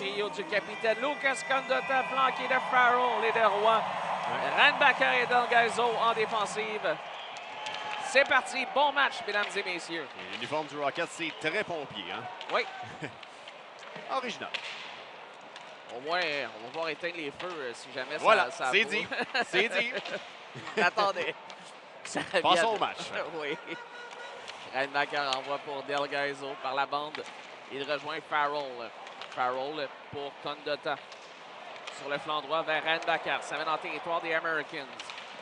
trio du capitaine Lucas Condotta, flanqué de Farrell et de Roy. Reinbacker et Delgaiso en défensive. C'est parti, bon match, mesdames et messieurs. L'uniforme du Rocket, c'est très pompier, hein? Oui. Original. Au moins, on va pouvoir éteindre les feux si jamais voilà, ça c'est dit. C'est dit. Attendez. Passons au match. Oui. Reinbacker envoie pour Delgaiso par la bande. Il rejoint Farrell. Farrell pour Condotta. Sur le flanc droit vers Reinbacker. Ça va dans le territoire des Americans.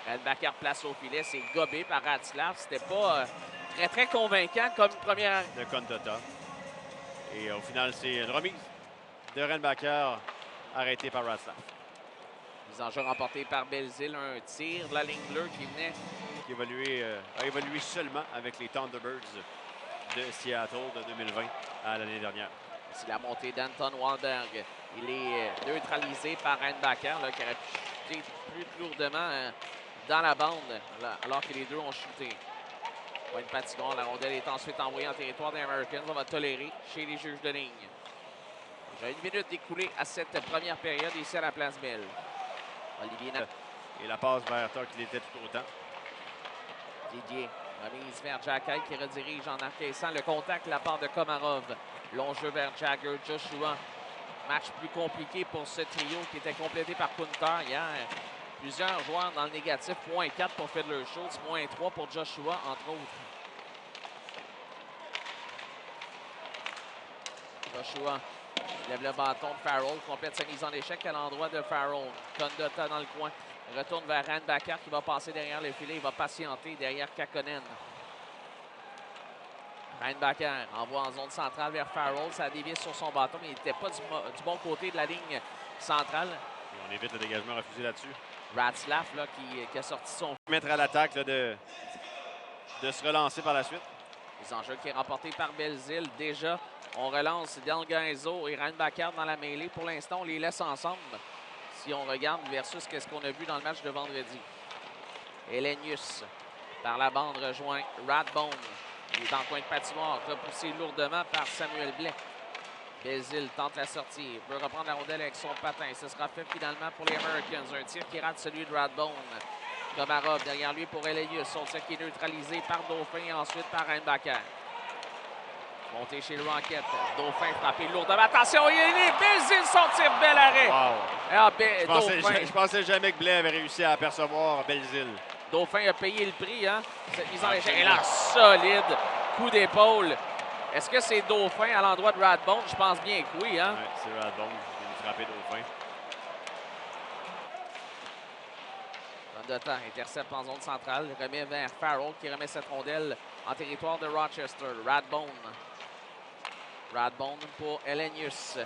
Reinbacker place au filet. C'est gobé par Ratzlaff. C'était pas très convaincant comme première. De Condotta. Et au final, c'est une remise de Reinbacker arrêté par Ratzlaff. Mise en jeu remportée par Belzile. Un tir de la ligne bleue qui venait. Qui a évolué seulement avec les Thunderbirds de Seattle de 2020 à l'année dernière. C'est la montée d'Anton Wahlberg. Il est neutralisé par Reinbacker qui aurait pu chuter plus lourdement dans la bande alors que les deux ont chuté. Point de patinoire, la rondelle est ensuite envoyée en territoire des Americans. On va tolérer chez les juges de ligne. J'ai une minute écoulée à cette première période ici à la Place Belle. Olivier Nat. Et la passe vers Tuck, il était tout autant. Didier remise vers Jacky qui redirige en encaissant le contact de la part de Komarov. Long jeu vers Jagger, Joshua. Match plus compliqué pour ce trio qui était complété par Kunter hier. Plusieurs joueurs dans le négatif. -4 pour Fiddler Schultz, -3 pour Joshua, entre autres. Joshua lève le bâton de Farrell, complète sa mise en échec à l'endroit de Farrell. Condotta dans le coin. Retourne vers Reinbacker qui va passer derrière le filet. Il va patienter derrière Kakkonen. Reinbacker envoie en zone centrale vers Farrell. Ça a dévié sur son bâton, mais il n'était pas du bon côté de la ligne centrale. Et on évite le dégagement refusé là-dessus. Ratzlaff qui a sorti son... Mettre à l'attaque de se relancer par la suite. Les enjeux qui est remporté par Belzile. Déjà, on relance Delgaiso et Reinbacker dans la mêlée. Pour l'instant, on les laisse ensemble. Si on regarde versus ce qu'on a vu dans le match de vendredi. Elenius, par la bande, rejoint Radbone. Il est en coin de patinoire, repoussé lourdement par Samuel Blais. Belzile tente la sortie. Il veut reprendre la rondelle avec son patin. Ce sera fait finalement pour les Americans. Un tir qui rate celui de Radbone. Komarov derrière lui pour Elenius. Son tir qui est neutralisé par Dauphin et ensuite par Reinbacker. Monté chez le Rocket. Dauphin frappé lourdement. Attention, il est Belzile, son tir, bel arrêt. Wow. Ah, Je pensais jamais que Blais avait réussi à apercevoir Belzile. Dauphin a payé le prix, hein? Cette mise en échec. Et là, solide coup d'épaule. Est-ce que c'est Dauphin à l'endroit de Radbone? Je pense bien que oui, hein? Oui, c'est Radbone qui vient de frapper Dauphin. Condotta intercepte en zone centrale. Remet vers Farrell qui remet cette rondelle en territoire de Rochester. Radbone. Radbone pour Elenius.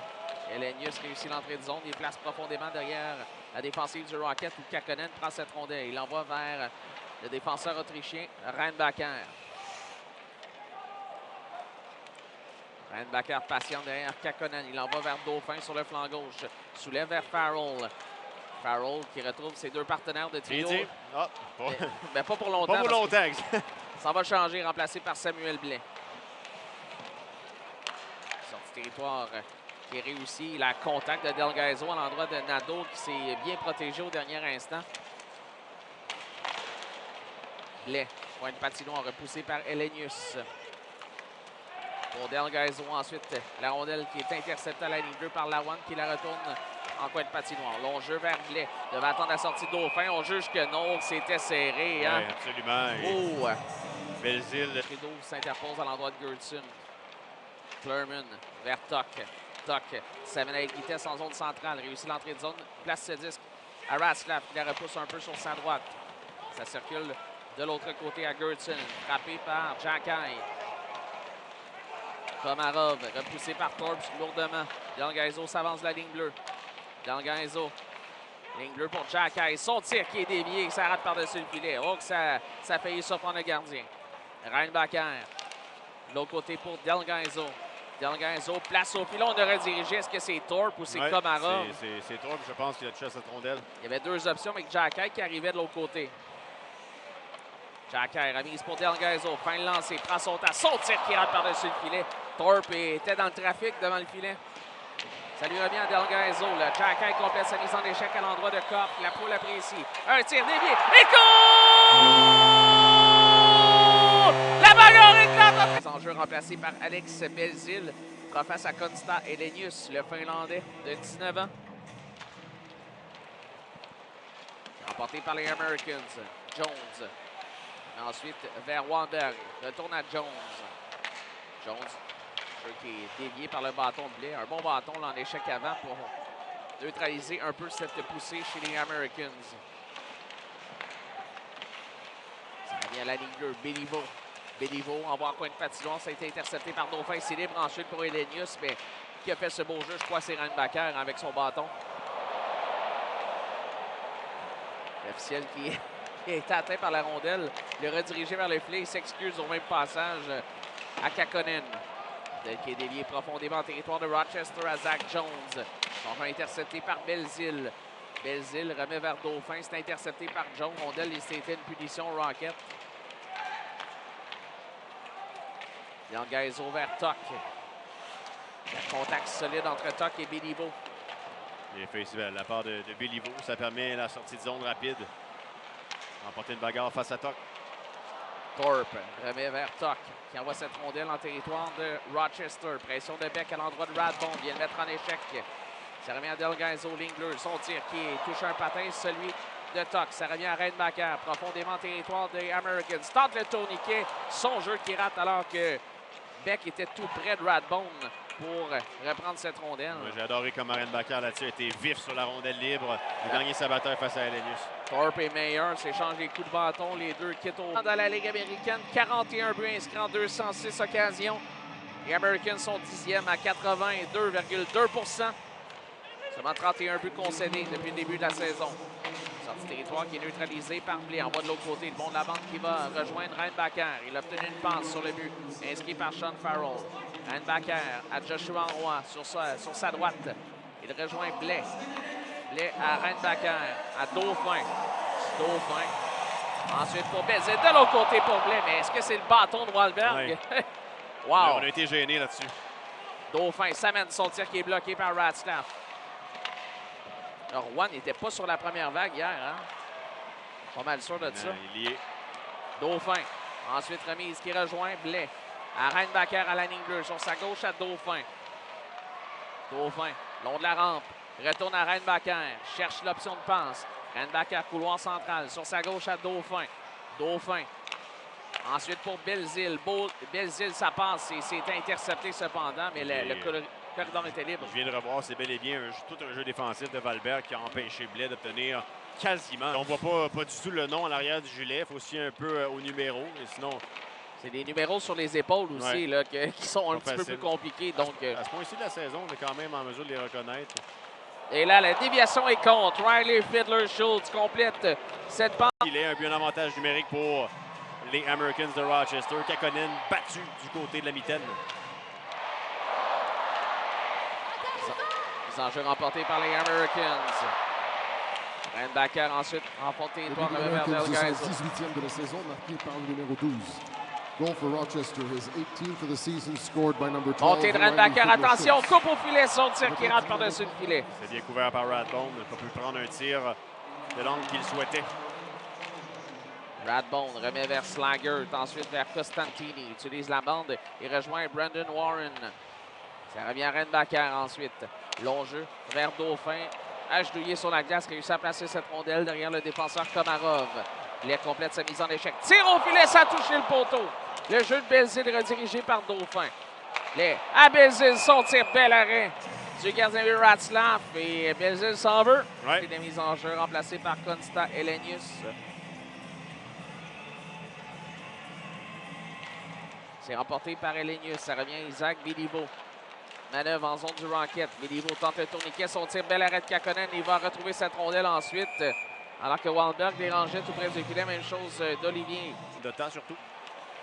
Elenius réussit l'entrée de zone. Il place profondément derrière la défensive du Rocket où Kakkonen prend cette rondelle. Il l'envoie vers le défenseur autrichien Reinbacker. Reinbacker patiente derrière Kakkonen. Il l'envoie vers Dauphin sur le flanc gauche. Soulève vers Farrell. Farrell qui retrouve ses deux partenaires de trio. Ah, mais pas pour longtemps. Pas pour longtemps. Ça va changer, remplacé par Samuel Blais. Sortie territoire qui est réussi. La contact de Delgaiso à l'endroit de Nadeau qui s'est bien protégé au dernier instant. Blais, point de patinoire repoussé par Elenius. Pour Delgaiso ensuite, la rondelle qui est interceptée à la ligne 2 par Lawan qui la retourne en coin de patinoire. Long jeu vers Blais. Devant attendre la sortie de Dauphin. On juge que non, que c'était serré. Hein? Oui, absolument. Oh! Belzile. Trudeau s'interpose à l'endroit de Gertson. Clermont vers Tuck. Tuck s'amène avec vitesse en zone centrale. Réussit l'entrée de zone. Place ce disque à Ratzlaff qui la repousse un peu sur sa droite. Ça circule de l'autre côté à Gertson. Frappé par Jacky. Komarov repoussé par Torps lourdement. Delgaiso s'avance de la ligne bleue. Delgaiso. Ligne bleue pour Jacky. Son tir qui est dévié. Ça rate par-dessus le filet. Oh, que ça a failli surprendre le gardien. Reinbacker. De l'autre côté pour Delgaiso. Delgaiso place au filet. On aurait dirigé. Est-ce que c'est Torp ou c'est Komarov? C'est Torp, je pense, qui a touché à cette rondelle. Il y avait deux options avec Jacky qui arrivait de l'autre côté. Jacky remise pour Delgaiso. Fin de lancer. Prend son temps. Son tir qui rate par-dessus le filet. Torp était dans le trafic devant le filet. Ça lui revient à Delgaiso. Le Jack complète sa mise en échec à l'endroit de Kopp. La poule apprécie. Un tir dévié. Et goal! La bagarre éclate! Les enjeux remplacés par Alex Belzile. Fera face à Konsta Elenius, le Finlandais de 19 ans. Remporté par les Americans. Jones. Ensuite vers Wannberg. Retourne à Jones. Jones. Jeu qui est dévié par le bâton de blé. Un bon bâton là, en échec avant pour neutraliser un peu cette poussée chez les Americans. Ça revient à la ligne 2. Béliveau. Béliveau envoie en coin de patinoire. Ça a été intercepté par Dauphin. C'est libre ensuite pour Elenius. Mais qui a fait ce beau jeu? Je crois que c'est Reinbacker avec son bâton. L'officiel qui est atteint par la rondelle. Le rediriger vers le filet. Il s'excuse au même passage à Kakkonen. Qui est dévié profondément en territoire de Rochester à Zach Jones. Enfin intercepté par Belzile. Belzile remet vers Dauphin. C'est intercepté par Jones. Rondelle, c'était une punition Rocket. Delgaiso vers Tuck. Un contact solide entre Tuck et Béliveau. Bien fait ici, la part de Béliveau. Ça permet la sortie de zone rapide. Remporter une bagarre face à Tuck. Thorpe remet vers Tuck, qui envoie cette rondelle en territoire de Rochester. Pression de Beck à l'endroit de Radbon. Vient le mettre en échec. Ça revient à Delgaiso, ligne bleue. Son tir qui touche un patin, celui de Tuck. Ça revient à Reinbacker, profondément en territoire des Americans. Tente le tourniquet. Son jeu qui rate alors que Beck était tout près de Radbon pour reprendre cette rondelle. Ouais, j'ai adoré comment Reinbacker là-dessus a été vif sur la rondelle libre. Il a gagné sa bataille face à Elenius. Thorpe et Meyer s'échangent les coups de bâton. Les deux quittent dans la Ligue américaine. 41 buts inscrits en 206 occasions. Les Americans sont 10e à 82,2 %. Seulement 31 buts concédés depuis le début de la saison. Sortie territoire qui est neutralisée par Blé. En bas de l'autre côté, le bon de la bande qui va rejoindre Reinbacker. Il a obtenu une passe sur le but, inscrit par Sean Farrell. Reinbacker à Joshua Roy sur sa droite. Il rejoint Blais. Blais à Reinbacker, à Dauphin. Dauphin. Ensuite pour Belzile. De l'autre côté pour Blais. Mais est-ce que c'est le bâton de Wahlberg? Oui. Wow! On a été gênés là-dessus. Dauphin s'amène son tir qui est bloqué par Ratstaff. Alors, Roy n'était pas sur la première vague hier. Hein? Pas mal sûr de ça. Il y est. Dauphin. Ensuite, remise qui rejoint Blais. À Reinbacker à la ligne bleue. Sur sa gauche à Dauphin. Dauphin, long de la rampe. Retourne à Reinbacker. Cherche l'option de passe. Reinbacker, couloir central. Sur sa gauche à Dauphin. Dauphin. Ensuite pour Belzile. Belzile, ça passe. C'est intercepté cependant, mais le corridor était libre. Je viens de revoir, c'est bel et bien tout un jeu défensif de Wahlberg qui a empêché Blais d'obtenir quasiment. On ne voit pas du tout le nom en arrière du gilet. Il faut aussi un peu au numéro. Mais sinon, c'est des numéros sur les épaules aussi là, qui sont un petit peu plus compliqués. Donc, à ce point-ci de la saison, on est quand même en mesure de les reconnaître. Et là, la déviation est contre. Riley Fiedler-Schultz complète cette passe. Il est un bien avantage numérique pour les Americans de Rochester. Kakkonen battu du côté de la mitaine. Les enjeux remportés par les Americans. Reinbacker ensuite remporté Les vers Delgaiso. 18e de la saison, marqué par le numéro 12. Goal for Rochester, his 18th of the season, scored by number 12. Montée de Reinbacker, attention, coupe au filet, son tir qui rentre par-dessus le filet. C'est bien couvert par Radbone. Il n'a pas pu prendre un tir de l'angle qu'il souhaitait. Radbone remet vers Slaggert, ensuite vers Costantini. Utilise la bande et rejoint Brandon Warren. Ça revient à Reinbacker ensuite. Long jeu vers Dauphin. Agenouillé sur la glace, réussit à placer cette rondelle derrière le défenseur Komarov. Blais complète sa mise en échec. Tire au filet, ça a touché le poteau. Le jeu de Belzile redirigé par Dauphin. Blais à Belzile, son tir, bel arrêt du gardien de Ratzlaff. Et Belzile s'en veut. Ouais. C'est des mises en jeu remplacées par Konsta Elenius. C'est remporté par Elenius. Ça revient à Isaac Béliveau. Manœuvre en zone du Rocket. Béliveau tente le tourniquet. Son tir, bel arrêt de Kakkonen. Il va retrouver cette rondelle ensuite. Alors que Wahlberg dérangeait tout près du filet. Même chose d'Olivier. De temps surtout.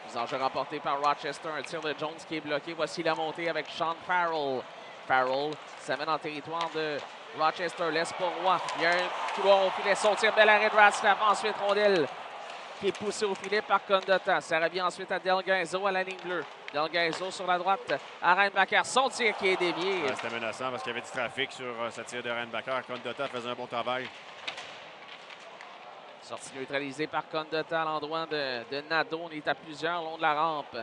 Les enjeux remportés par Rochester. Un tir de Jones qui est bloqué. Voici la montée avec Sean Farrell. Farrell s'amène en territoire de Rochester. Laisse pour Roy. Il y a un couloir au filet. Son tir, bel arrêt de Ratslaff. Ensuite, rondelle qui est poussée au filet par Condotta. Ça revient ensuite à Delgaiso à la ligne bleue. Del Gaizo sur la droite à Reinbacker. Son tir qui est dévié. Ouais, c'était menaçant parce qu'il y avait du trafic sur sa tire de Reinbacker. Condotta faisait un bon travail. Sortie neutralisée par Condotta à l'endroit de Nadeau. On est à plusieurs long de la rampe.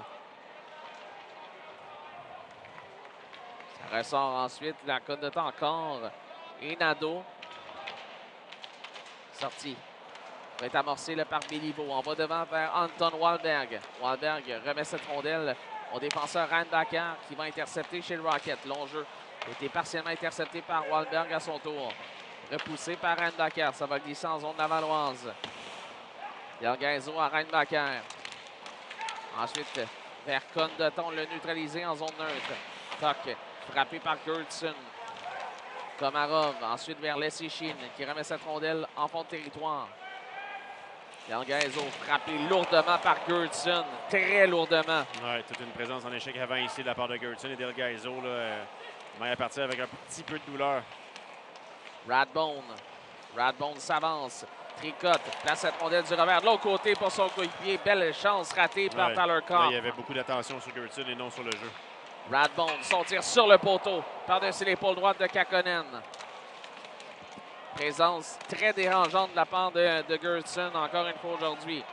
Ça ressort ensuite. La Condotta encore. Et Nadeau. Sortie. Va être amorcé là, par Béliveau. On va devant vers Anton Wahlberg. Wahlberg remet cette rondelle au défenseur Reinbacker qui va intercepter chez le Rocket. Long jeu a été partiellement intercepté par Wahlberg à son tour. Repoussé par Reinbacker. Ça va glisser en zone lavalloise. Del Gaizo à Reinbacker. Ensuite, vers Condotta, on l'a neutralisé en zone neutre. Toc, frappé par Gertson. Komarov, ensuite vers Lessichin qui remet cette rondelle en fond de territoire. Del Gaizo frappé lourdement par Gertson, très lourdement. Ouais, toute une présence en échec avant ici de la part de Gertson et Del Gaizo. Il est parti avec un petit peu de douleur. Radbone s'avance. Tricote, place cette rondelle du revers de l'autre côté pour son coéquipier. Belle chance ratée par Tyler Cobb. Il y avait beaucoup d'attention sur Gertson et non sur le jeu. Radbone, son tir sur le poteau, par-dessus l'épaule droite de Kakkonen. Présence très dérangeante de la part de Gertson, encore une fois aujourd'hui.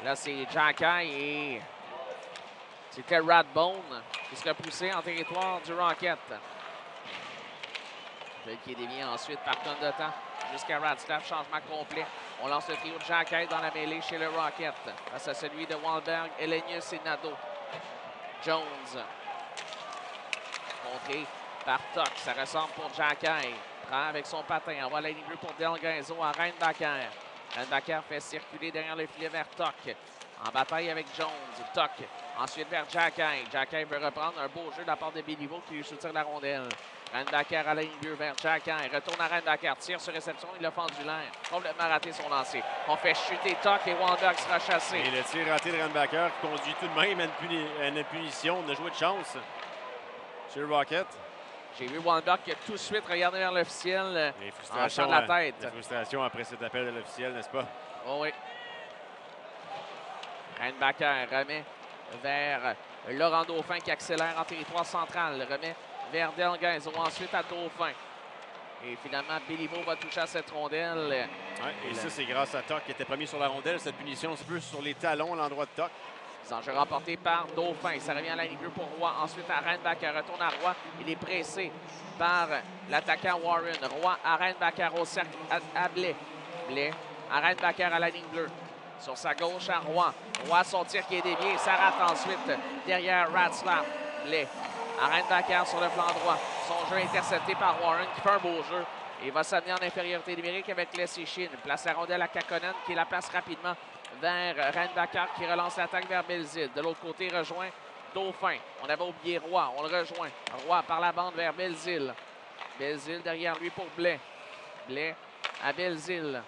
Là, c'est Jacky et c'était Radbone qui serait poussé en territoire du Rocket. Qui est dévié ensuite par Condotta jusqu'à Radstaff. Changement complet. On lance le trio de Jacky dans la mêlée chez le Rocket. Face à celui de Wahlberg, Elenius et Nadeau. Jones. Contré par Tuck. Ça ressemble pour Jacky. Prend avec son patin. Envoie la ligne bleue pour Del Gaizo à Reinbacker. Reinbacker fait circuler derrière le filet vers Tuck. En bataille avec Jones. Tuck. Ensuite vers Jacky. Jacky veut reprendre un beau jeu de la part de Béliveau qui lui soutire la rondelle. Reinbacker à la ligne bleue vers Jacky. Retourne à Reinbacker. Tire sur réception. Il a fendu l'air. Complètement raté son lancer. On fait chuter Tuck et Wahlberg sera chassé. Et le tir raté de Reinbacker qui conduit tout de même à une punition. On a joué de chance chez le Rocket. J'ai vu Wahlberg qui a tout de suite regardé vers l'officiel en hochant de la tête. La frustration après cet appel de l'officiel, n'est-ce pas? Oh oui. Reinbacker remet vers Laurent Dauphin qui accélère en territoire central. Remet vers Del Gaizo, ensuite à Dauphin. Et finalement, Béliveau va toucher à cette rondelle. Ouais, et ça, c'est grâce à Tuck qui était premier sur la rondelle. Cette punition, c'est plus sur les talons à l'endroit de Tuck. Enjeu remporté par Dauphin. Ça revient à la ligne bleue pour Roy. Ensuite à Reinbacker. Retourne à Roy. Il est pressé par l'attaquant Warren. Roy à Reinbacker au cercle à Blais. Blais à Reinbacker à la ligne bleue. Sur sa gauche à Roy. Roy, son tir qui est dévié. Ça rate ensuite derrière Radstaff. Blais à Reinbacker sur le flanc droit. Son jeu intercepté par Warren qui fait un beau jeu. Il va s'amener en infériorité numérique avec Lessichin. Place la rondelle à Kakkonen qui la place rapidement vers Reinbacker qui relance l'attaque vers Belzile. De l'autre côté, rejoint Dauphin. On avait oublié Roy. On le rejoint. Roy par la bande vers Belzile. Belzile derrière lui pour Blais. Blais à Belzile.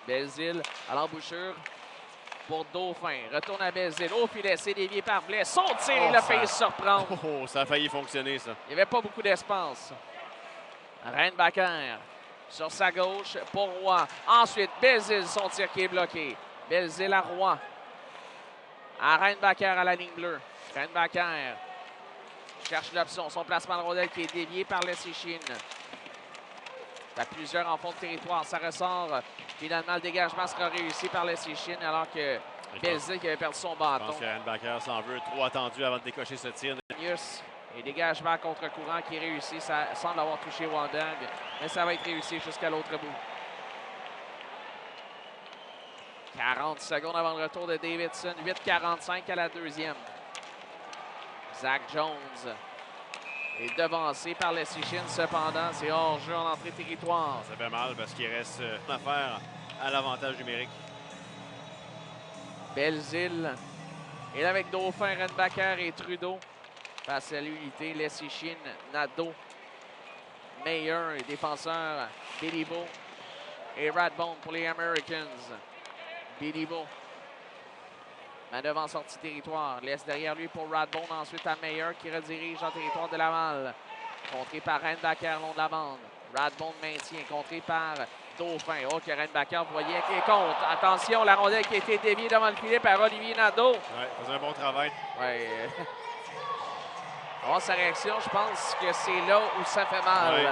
Belzile à l'embouchure pour Dauphin. Retourne à Belzile. Au filet, c'est dévié par Blais. Son tir, il a failli se surprendre. Oh, ça a failli fonctionner, ça. Il n'y avait pas beaucoup d'espace. Reinbacker sur sa gauche pour Roy. Ensuite, Belzile, son tir qui est bloqué. Belzile à Roy. À Reinbacker à la ligne bleue. Reinbacker cherche l'option. Son placement de rondelle qui est dévié par Lessichin. Il y a plusieurs en fond de territoire. Ça ressort. Finalement, le dégagement sera réussi par Lessichin alors que Belzile qui avait perdu son Je bâton. pense que Reinbacker s'en veut. Trop attendu avant de décocher ce tir. Et dégagement contre-courant qui est réussi. Ça semble avoir touché Wahlberg, mais ça va être réussi jusqu'à l'autre bout. 40 secondes avant le retour de Davidson. 8:45 à la deuxième. Zach Jones est devancé par Lessichin. Cependant, c'est hors-jeu en entrée territoire. Ça fait mal parce qu'il reste une affaire à l'avantage numérique. Belzile. Et là, avec Dauphin, Reinbacker et Trudeau. Face à l'unité, Lessichin, Nadeau, Mayer, et défenseur Béliveau et Radbone pour les Americans. Béliveau. Manœuvre en sortie territoire. Laisse derrière lui pour Radbone. Ensuite à Mayer qui redirige en territoire de Laval. Contré par Reinbacker long de la bande. Radbone maintient. Contré par Dauphin. Oh, Karen Backer voyait qui est contre. Attention, la rondelle qui a été déviée devant le filet par Olivier Nadeau. Ouais, il faisait un bon travail. Ouais. Alors, sa réaction, je pense que c'est là où ça fait mal. Ouais.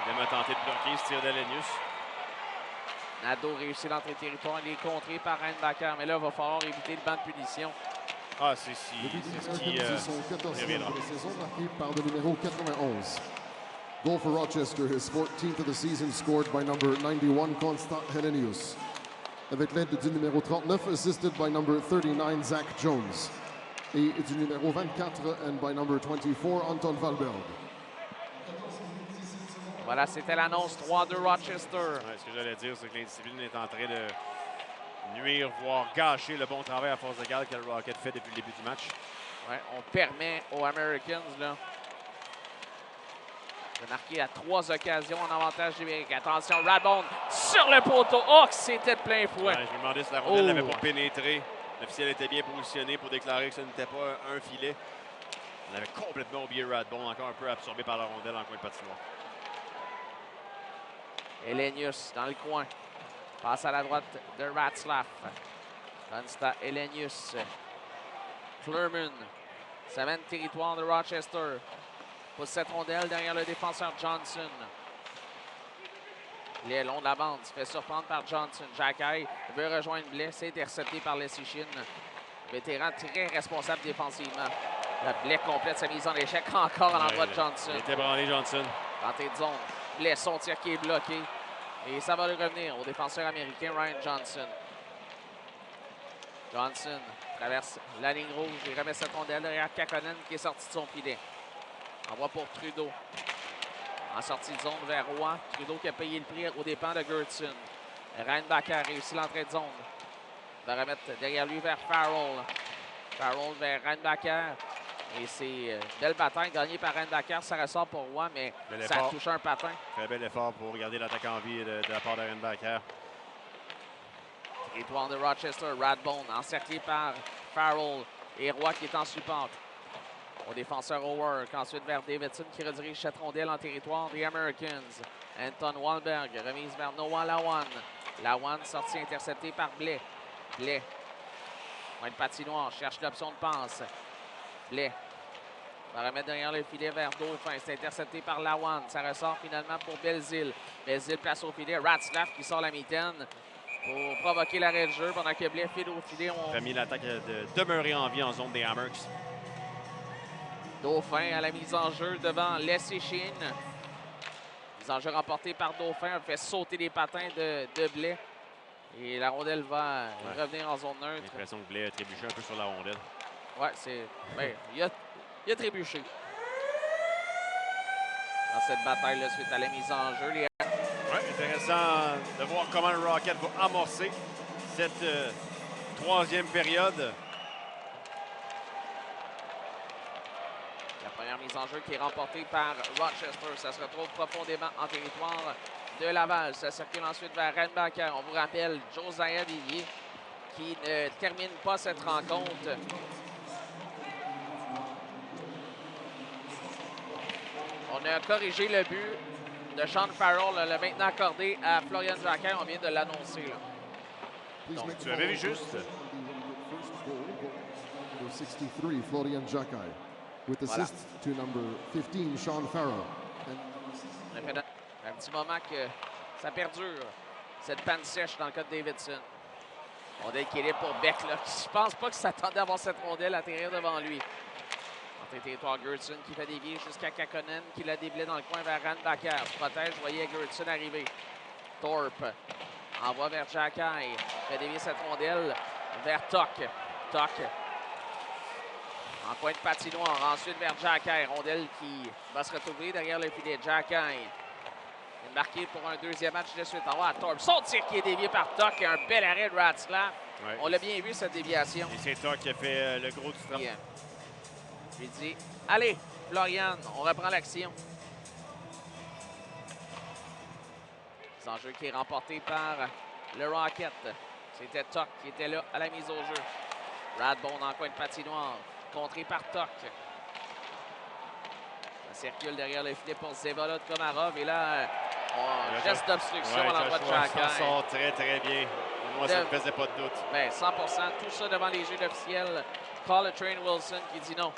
Il a tenté de bloquer ce tir d'Elenius. Nadeau réussit l'entrée de territoire. Il est contré par Reinbacker. Mais là, il va falloir éviter le banc de punition. Ah, c'est Le ce but qui des Americans, c'est son 14e reviendra. de la saison, marqué par le numéro 91. Goal for Rochester, his 14th of the season, scored by number 91, Constant Helenius. Avec l'aide du numéro 39, assisted by number 39, Zach Jones. Et du numéro 24, and by number 24, Anton Valberg. Voilà, c'était l'annonce 3-2 Rochester. Ouais, ce que j'allais dire, c'est que l'indiscipline est en train de nuire, voire gâcher le bon travail à force égale que le Rocket fait depuis le début du match. Ouais, on permet aux Americans là, de marquer à 3 occasions en avantage numérique. Attention, Radbone sur le poteau. Oh, c'était de plein fouet. Ouais, je me demandais si la rondelle n'avait pas pénétré. L'officiel était bien positionné pour déclarer que ce n'était pas un filet. On avait complètement oublié Radbone, encore un peu absorbé par la rondelle en coin de patinoire. Elenius dans le coin. Passe à la droite de Ratzlaff. Donne à Elenius. Flerman. Ça mène territoire de Rochester. Pousse cette rondelle derrière le défenseur Johnson. Il est long de la bande. Se fait surprendre par Johnson. Jacky veut rejoindre Blais. C'est intercepté par Leslie Shin. Vétéran très responsable défensivement. Le Blais complète sa mise en échec encore à l'endroit de Johnson. Il était branlé, Johnson. Tentée de zone. Blais, son tir qui est bloqué. Et ça va lui revenir au défenseur américain Ryan Johnson. Johnson traverse la ligne rouge et remet cette rondelle derrière Kakkonen qui est sorti de son filet. Envoie pour Trudeau. En sortie de zone vers Roy. Trudeau qui a payé le prix aux dépens de Gertson. Reinbacker réussit l'entrée de zone. Va remettre derrière lui vers Farrell. Farrell vers Reinbacker. Et c'est belle bataille gagnée par Reinbacker. Ça ressort pour Roy, mais ça a touché un patin. Très bel effort pour garder l'attaque en vie de la part de Reinbacker. Territoire de Rochester. Radbone encerclé par Farrell. Et Roy qui est en support. Au défenseur Howard, ensuite vers Davidson qui redirige cette rondelle en territoire des Americans. Anton Wahlberg, remise vers Noah Lawan. Lawan sorti intercepté par Blais. Blais, point de patinoire, cherche l'option de passe. Blais va remettre derrière le filet vers Dauphin. C'est intercepté par Lawan. Ça ressort finalement pour Belzile. Belzile place au filet. Ratzlaff qui sort la mitaine pour provoquer l'arrêt de jeu pendant que Blais file au filet. On a mis l'attaque de demeurer en vie en zone des Hammers. Dauphin à la mise en jeu devant Leslie Shin. Mise en jeu remportée par Dauphin. Elle fait sauter les patins de Blais. Et la rondelle va revenir en zone neutre. J'ai l'impression que Blais a trébuché un peu sur la rondelle. Ouais, c'est. Ben, il a trébuché. Dans cette bataille-là, suite à la mise en jeu. Ouais, intéressant de voir comment le Rocket va amorcer cette troisième période. La première mise en jeu qui est remportée par Rochester. Ça se retrouve profondément en territoire de Laval. Ça circule ensuite vers Reinbacker. On vous rappelle Josiah Villiers qui ne termine pas cette rencontre. On a corrigé le but de Sean Farrell, le maintenant accordé à Florian Jacquin. On vient de l'annoncer. Donc, tu avais vu juste. 63, Florian Jacquin. With assist to number 15, Sean Farrell. On a fait un petit moment que ça perdure, cette panne sèche dans le cas de Davidson. Rondelle qui est libre pour Beck, là. Je pense pas qu'il s'attendait à voir cette rondelle atterrir devant lui. Entrée territoire Gertson qui fait dévier jusqu'à Kakkonen qui l'a déblé dans le coin vers Reinbacker. Se protège, voyez Gertson arriver. Thorpe envoie vers Jacky. Fait dévier cette rondelle vers Tuck. Tuck en coin de patinoire. Ensuite vers Jacky. Rondelle qui va se retrouver derrière le filet. Jacky est marqué pour un deuxième match de suite. Envoie à Thorpe. Son tir qui est dévié par Tuck et un bel arrêt de Ratzlaff. Ouais. On l'a bien vu, cette déviation. Et c'est Tuck qui a fait le gros du travail. Je lui dis, allez, Florian, on reprend l'action. C'est un jeu qui est remporté par le Rocket. C'était Tuck qui était là à la mise au jeu. Radbone en coin de patinoire, contré par Tuck. Ça circule derrière le filet pour Zevala de Komarov. Et là, Le geste d'obstruction à l'endroit de Joshua Xhekaj. s'en sort très, très bien. Moi, ça ne me faisait pas de doute. Ben, 100 tout ça devant les jeux officiels. Call Train Wilson qui dit non.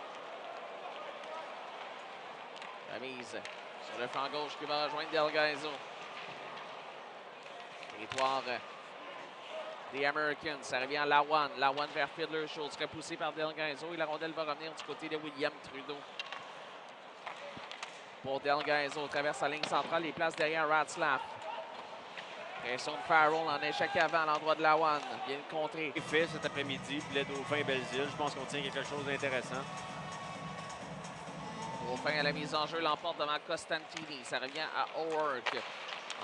La mise sur le flanc gauche qui va rejoindre Del Gaizo. Territoire des Americans. Ça revient à Lawan. Lawan vers Fiddler Schultz, repoussé par Del Gaizo. Et la rondelle va revenir du côté de William Trudeau. Pour Del Gaizo, traverse la ligne centrale, les places derrière Ratzlaff. Pression de Farrell en échec avant à l'endroit de Lawan. Bien contré. Fait cet après-midi, Blais Dauphin et Belzile. Je pense qu'on tient quelque chose d'intéressant. Dauphin à la mise en jeu l'emporte devant Costantini. Ça revient à O'Rourke.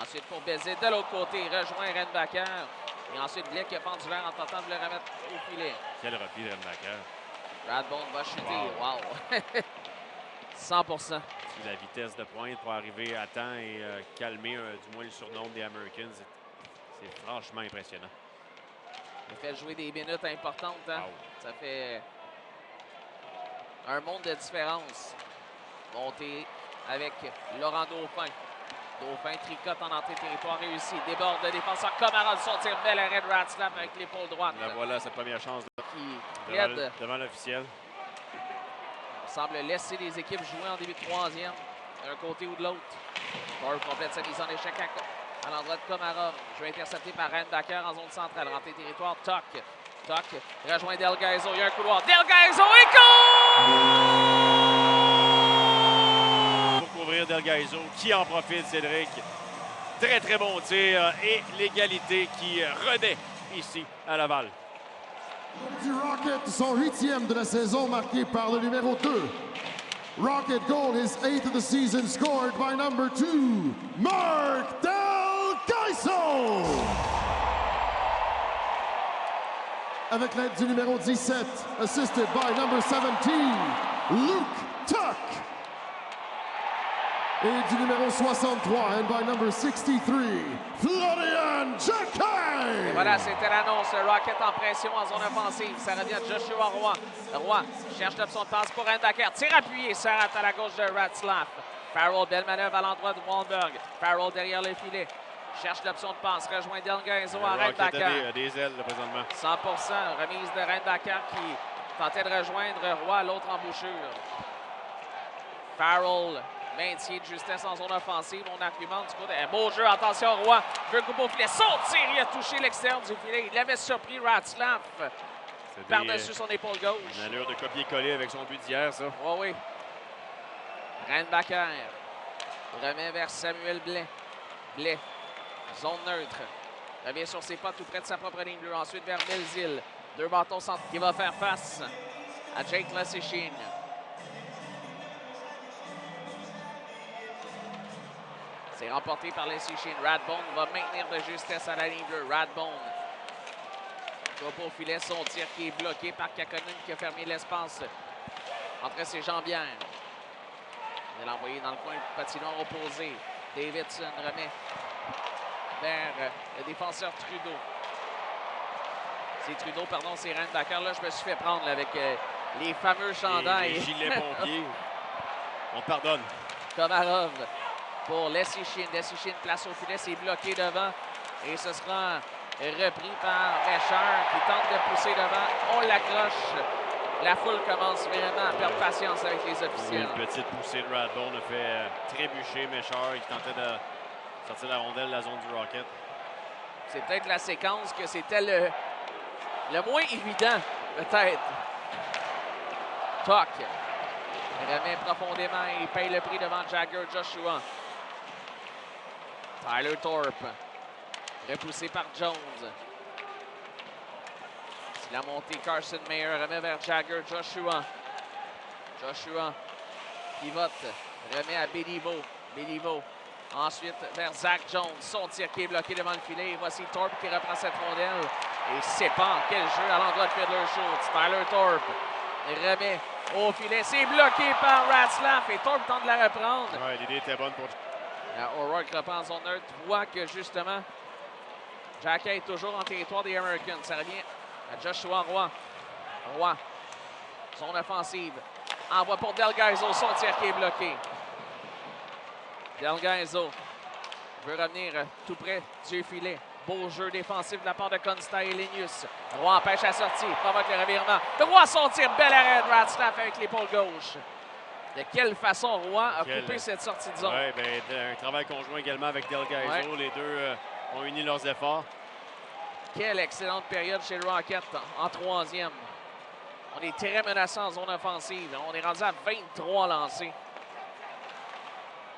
Ensuite pour Bézil de l'autre côté, il rejoint Renbacker. Et ensuite Blais qui a fendu l'air en tentant de le remettre au filet. Quel repli de Renbacker. Radbone va chuter. Wow. 100 La vitesse de pointe pour arriver à temps et calmer du moins le surnombre des Americans, c'est franchement impressionnant. Il fait jouer des minutes importantes. Hein? Wow. Ça fait un monde de différence. Monté avec Laurent Dauphin. Dauphin tricote en entrée de territoire réussi. Déborde le défenseur Komarov. Son tir bel arrêt de Ratzlaff avec l'épaule droite. Là, voilà sa première chance Qui plaide. devant l'officiel. Semble laisser les équipes jouer en début de troisième, d'un côté ou de l'autre. Torp complète sa mise en échec à l'endroit de Komarov. Jeu intercepté par Renbacker en zone centrale. Rentrée territoire, Toc. Toc rejoint Del Gaizo. Il y a un couloir. Del Gaizo et goal! Pour couvrir Del Gaizo, qui en profite, Cédric. Très, très bon tir et l'égalité qui renaît ici à Laval. Du Rocket, son 8e de la saison, marqué par le numéro 2. Rocket goal, his 8th of the season, scored by number 2, Mark Del Gaizo. Avec l'aide du numéro 17, assisted by number 17, Luke Tuck. Et du numéro 63, and by number 63, Florian Xhekaj. Et voilà, c'était l'annonce. Le Rocket en pression en zone offensive. Ça revient à Joshua Roy. Roy cherche l'option de passe pour Renbacker. Tire appuyé, ça rate à la gauche de Ratzlaff. Farrell, belle manœuvre à l'endroit de Wahlberg. Farrell derrière le filet. Cherche l'option de passe. Rejoint Del Gaizo à Renbacker. Des ailes, là, présentement. 100 remise de Renbacker qui tentait de rejoindre Roy à l'autre embouchure. Farrell. Maintien de justesse en zone offensive. On argumente du côté. Beau jeu, attention, Roy. Veut couper au filet. Son tir, il a touché l'extérieur du filet. Il avait surpris Ratzlaff par-dessus son épaule gauche. Une allure de copier-coller avec son but d'hier, ça. Oh oui. Renbacker remet vers Samuel Blais. Blais, zone neutre. Revient sur ses pas tout près de sa propre ligne bleue. Ensuite vers Belzile. Deux bâtons centraux qui va faire face à Jake Leschyshyn. C'est remporté par Leschyshyn. Radbone va maintenir de justesse à la ligne bleue. Radbone va pour filet son tir qui est bloqué par Kakkonen qui a fermé l'espace entre ses jambières. Il va l'envoyer dans le coin du patinoire opposé. Davidson remet vers le défenseur Trudeau. C'est Trudeau, pardon, c'est Renbacker. Là, je me suis fait prendre là, avec les fameux chandails. Les gilets pompiers. On pardonne. Komarov pour Leschyshyn. Leschyshyn place au filet, c'est bloqué devant. Et ce sera repris par Mesher qui tente de pousser devant. On l'accroche. La foule commence vraiment à perdre patience avec les officiels. Une petite poussée de Radbone a fait trébucher Mesher qui tentait de sortir la rondelle de la zone du Rocket. C'est peut-être la séquence que c'était le moins évident, peut-être. Tuck remet profondément et paye le prix devant Jagger Joshua. Tyler Thorpe, repoussé par Jones. C'est la montée, Carson Mayer remet vers Jagger Joshua. Joshua pivote, remet à Béliveau. Béliveau. Ensuite vers Zach Jones. Son tir qui est bloqué devant le filet. Et voici Thorpe qui reprend cette rondelle. Et sépare quel jeu à l'endroit de Fiddler Schultz. Tyler Thorpe remet au filet. C'est bloqué par Ratzlaff. Et Thorpe tente de la reprendre. Ouais, l'idée était bonne pour... O'Rourke reprend en zone neutre. Voit que justement, Xhekaj est toujours en territoire des Americans. Ça revient à Joshua Roy. Roy, zone offensive. Envoie pour Del Gaizo. Son tir qui est bloqué. Del Gaizo veut revenir tout près du filet. Beau jeu défensif de la part de Constant Elenius. Roy empêche la sortie, provoque le revirement. Roy son tir, bel arrêt de Ratstaff avec l'épaule gauche. De quelle façon Roy a coupé cette sortie de zone? Oui, bien, un travail conjoint également avec Del Gaizo. Les deux ont uni leurs efforts. Quelle excellente période chez le Rocket en troisième. On est très menaçant en zone offensive. On est rendu à 23 lancés.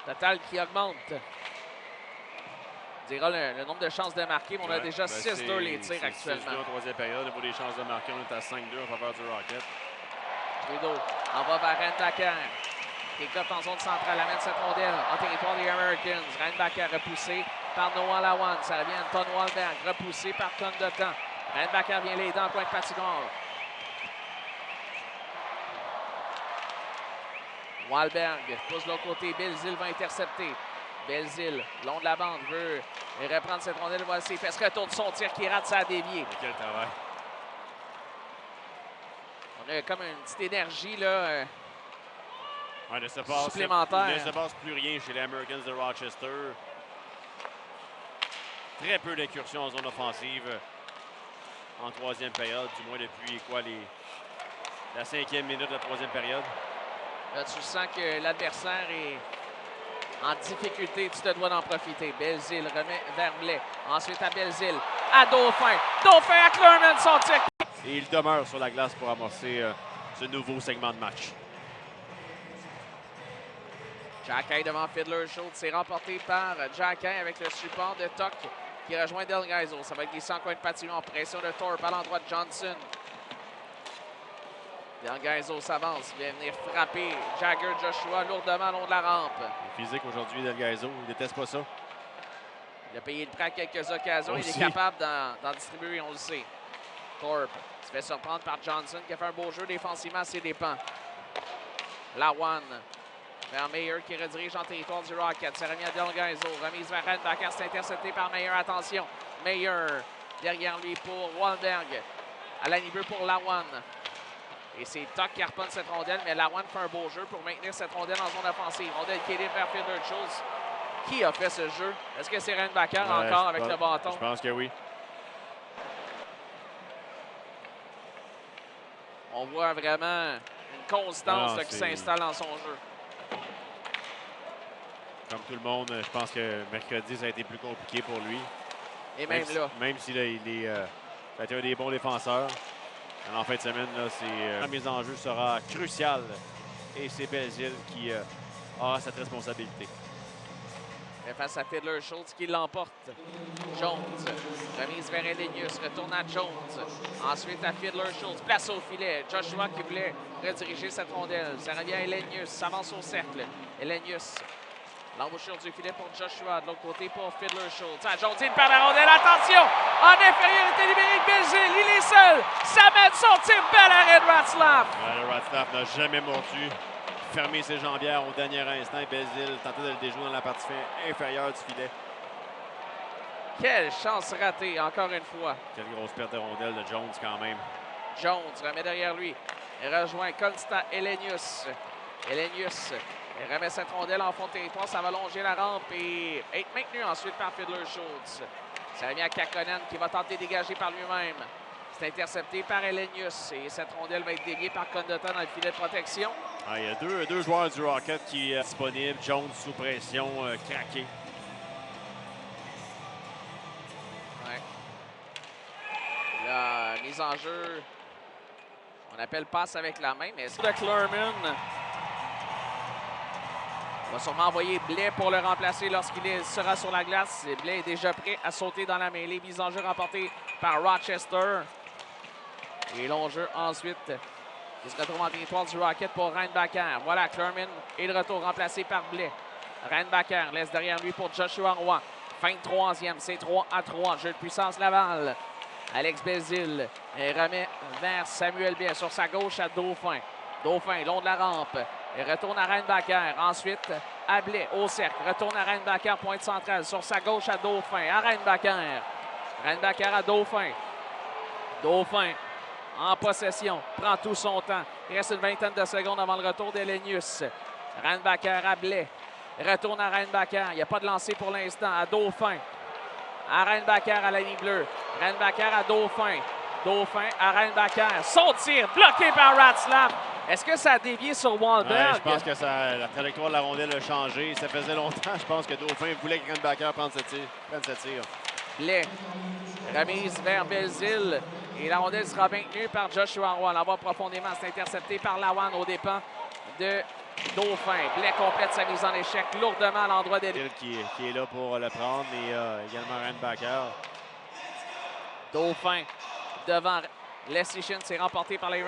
Total qui augmente. On dira le nombre de chances de marquer, mais on a déjà 6-2 les tirs actuellement. 6-2 en troisième période. Au niveau des chances de marquer, on est à 5-2 en faveur du Rocket. Trudeau en va vers Reinbacker. Kécotte en zone centrale, amène cette rondelle en territoire des Americans. Reinbacker repoussé par Noah Lawan. Ça revient Anton Wahlberg, repoussé par Condottan. Reinbacker vient l'aider en coin de patinoire. Wahlberg pousse de l'autre côté. Belzile va intercepter. Belzile, long de la bande, veut reprendre cette rondelle. Voici, fait ce retour de son tir qui rate, ça a dévié. Quel travail. On a comme une petite énergie là, supplémentaire. Il ne se passe plus rien chez les Americans de Rochester. Très peu d'incursions en zone offensive en troisième période, du moins depuis la 5e minute de la troisième période. Là, tu sens que l'adversaire est en difficulté, tu te dois d'en profiter. Belzile remet vers Blais. Ensuite à Belzile, à Dauphin. Dauphin à Clermont, son tir. Et il demeure sur la glace pour amorcer ce nouveau segment de match. Jacky devant Fiddler Schultz. C'est remporté par Jacky avec le support de Tuck qui rejoint Del Gaizo. Ça va être glissé en coin de patinoire en pression de Thorpe à l'endroit de Johnson. Del Gaizo s'avance, vient venir frapper Jagger Joshua lourdement long de la rampe. Il est physique aujourd'hui, Del Gaizo. Il ne déteste pas ça. Il a payé le prêt à quelques occasions. Il est capable d'en distribuer, on le sait. Thorpe se fait surprendre par Johnson qui a fait un beau jeu défensivement à ses dépens. Lawan vers Meyer qui redirige en territoire du Rocket. Ça revient à Del Gaizo. Remise vers Reinbacker, c'est intercepté par Meyer. Attention, Meyer derrière lui pour Wahlberg. À la niveau pour Lawan. Et c'est Tuck qui harponne cette rondelle, mais Lawan fait un beau jeu pour maintenir cette rondelle en zone offensive. Rondelle qui est libre vers Fiddler Schultz. Qui a fait ce jeu? Est-ce que c'est Reinbacker encore avec le bâton? Je pense que oui. On voit vraiment une constance qui s'installe dans son jeu. Comme tout le monde, je pense que mercredi, ça a été plus compliqué pour lui. Et même là. Même s'il a été un des bons défenseurs. En fin de semaine, la mise en jeu sera cruciale. Et c'est Belzile qui aura cette responsabilité. Et face à Fiddler Schultz qui l'emporte. Jones, remise vers Elenius, retourne à Jones. Ensuite à Fiddler Schultz, place au filet. Joshua qui voulait rediriger cette rondelle. Ça revient à Elenius, s'avance au cercle. Elenius, l'embouchure du filet pour Joshua. De l'autre côté pour Fiddler Schultz. À Jones, il perd la rondelle. Attention! En infériorité numérique, Belzile, il est seul. Ça mène son tir, bel arrêt de Ratzlaff. Le Ratzlaff n'a jamais mordu. Fermer ses jambières au dernier instant. Belzile tentait de le déjouer dans la partie inférieure du filet. Quelle chance ratée, encore une fois. Quelle grosse perte de rondelle de Jones quand même. Jones remet derrière lui. Il rejoint Constant Elenius. Elenius remet cette rondelle en fond de territoire. Ça va longer la rampe et être maintenu ensuite par Fiddler Schultz. Ça revient à Kakkonen qui va tenter de dégager par lui-même. C'est intercepté par Elenius et cette rondelle va être déviée par Condottan dans le filet de protection. Il y a deux joueurs du Rocket qui sont disponibles. Jones sous pression, craqué. Ouais. La mise en jeu, on appelle passe avec la main, mais c'est de Clermont. On va sûrement envoyer Blais pour le remplacer lorsqu'il sera sur la glace. Blais est déjà prêt à sauter dans la mêlée. Mise en jeu remportée par Rochester. Et long jeu ensuite. Il se retrouve en territoire du Rocket pour Reinbacker. Voilà, Clermont est de retour remplacé par Blais. Reinbacker laisse derrière lui pour Joshua Roy. Fin de troisième, c'est 3-3. Jeu de puissance Laval. Alex Belzile remet vers Samuel Blais sur sa gauche à Dauphin. Dauphin, long de la rampe. Il retourne à Reinbacker. Ensuite, à Blais, au cercle. Retourne à Reinbacker, pointe centrale. Sur sa gauche à Dauphin. À Reinbacker. Reinbacker à Dauphin. Dauphin en possession. Prend tout son temps. Il reste une vingtaine de secondes avant le retour d'Elenius. Reinbacker à Blais. Retourne à Reinbacker. Il n'y a pas de lancer pour l'instant. À Dauphin. À Reinbacker à la ligne bleue. Reinbacker à Dauphin. Dauphin à Reinbacker. Son tir bloqué par Ratzlaff. Est-ce que ça a dévié sur Wahlberg? Ouais, je pense que la trajectoire de la rondelle a changé. Ça faisait longtemps, je pense que Dauphin voulait que Reinbacker prenne ce tir. Blais. Remise vers Belzile. Et la rondelle sera maintenue par Joshua Roy. L'envoi profondément. C'est intercepté par Lawan aux dépens de Dauphin. Blais complète sa mise en échec lourdement à l'endroit des... Qui est là pour le prendre. Et également Reinbacker. Dauphin devant Leschyshyn. C'est remporté par les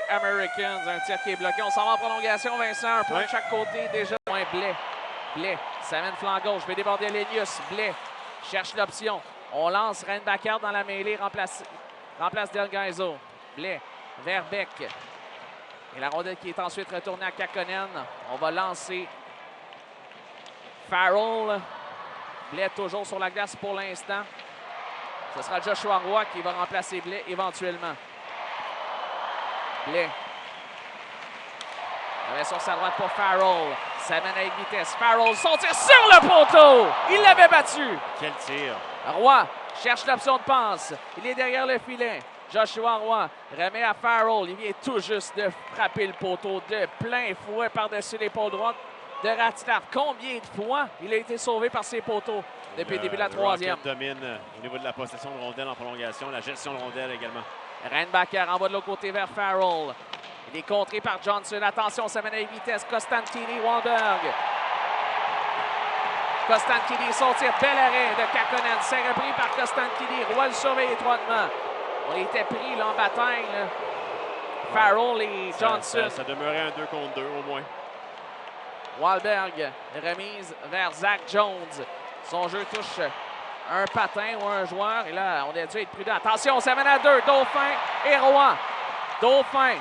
Americans. Un tir qui est bloqué. On s'en va en prolongation, Vincent. Un point de chaque côté déjà. Point Blais. Blais. Ça mène flanc gauche. Veut déborder Lenius. Blais cherche l'option. On lance Reinbacker dans la mêlée. Remplace Del Gaizo. Blais vers Beck. Et la rondelle qui est ensuite retournée à Kakkonen. On va lancer Farrell. Blais toujours sur la glace pour l'instant. Ce sera Joshua Roy qui va remplacer Blais éventuellement. Blais. Il sur sa droite pour Farrell. Ça mène avec vitesse. Farrell, son tir sur le poteau. Il l'avait battu. Quel tir. Roy cherche l'option de passe. Il est derrière le filet. Joshua Roy remet à Farrell. Il vient tout juste de frapper le poteau de plein fouet par-dessus l'épaule droite de Ratzlaff. Combien de fois il a été sauvé par ses poteaux depuis le début de la troisième? Rocket domine au niveau de la possession de rondelle en prolongation, la gestion de rondelle également. Reinbacker envoie de l'autre côté vers Farrell. Il est contré par Johnson. Attention, ça mène à vitesse. Costantini, Wahlberg. Costantini, son tir, bel arrêt de Kakkonen. C'est repris par Costantini. Roy le surveille étroitement. On était pris là, en bataille. Là. Farrell et Johnson. Ça demeurait un 2 contre 2 au moins. Wahlberg, remise vers Zach Jones. Son jeu touche un patin ou un joueur. Et là, on a dû être prudent. Attention, ça mène à 2. Dauphin et Roy. Dauphin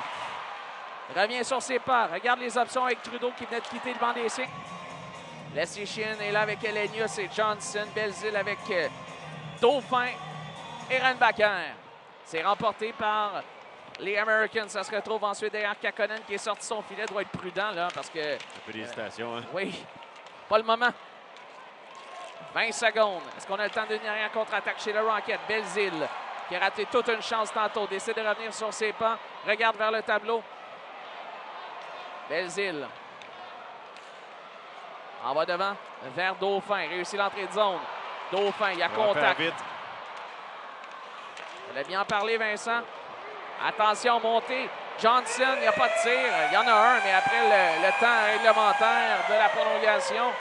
revient sur ses pas. Regarde les options avec Trudeau qui venait de quitter le banc des signes. Leschyshyn est là avec Elenius et Johnson. Belzile avec Dauphin et Reinbacker. C'est remporté par les Americans. Ça se retrouve ensuite derrière Kakkonen qui est sorti son filet. Doit être prudent là parce que... Un peu d'hésitation. Hein? Oui, pas le moment. 20 secondes. Est-ce qu'on a le temps d'une arrière contre-attaque chez le Rocket? Belzile qui a raté toute une chance tantôt. Décide de revenir sur ses pas. Regarde vers le tableau. Belzile. En va devant vers Dauphin. Réussit l'entrée de zone. Dauphin, il y a contact. On a bien parlé, Vincent. Attention, montée. Johnson, il n'y a pas de tir. Il y en a un, mais après le temps réglementaire de la prolongation.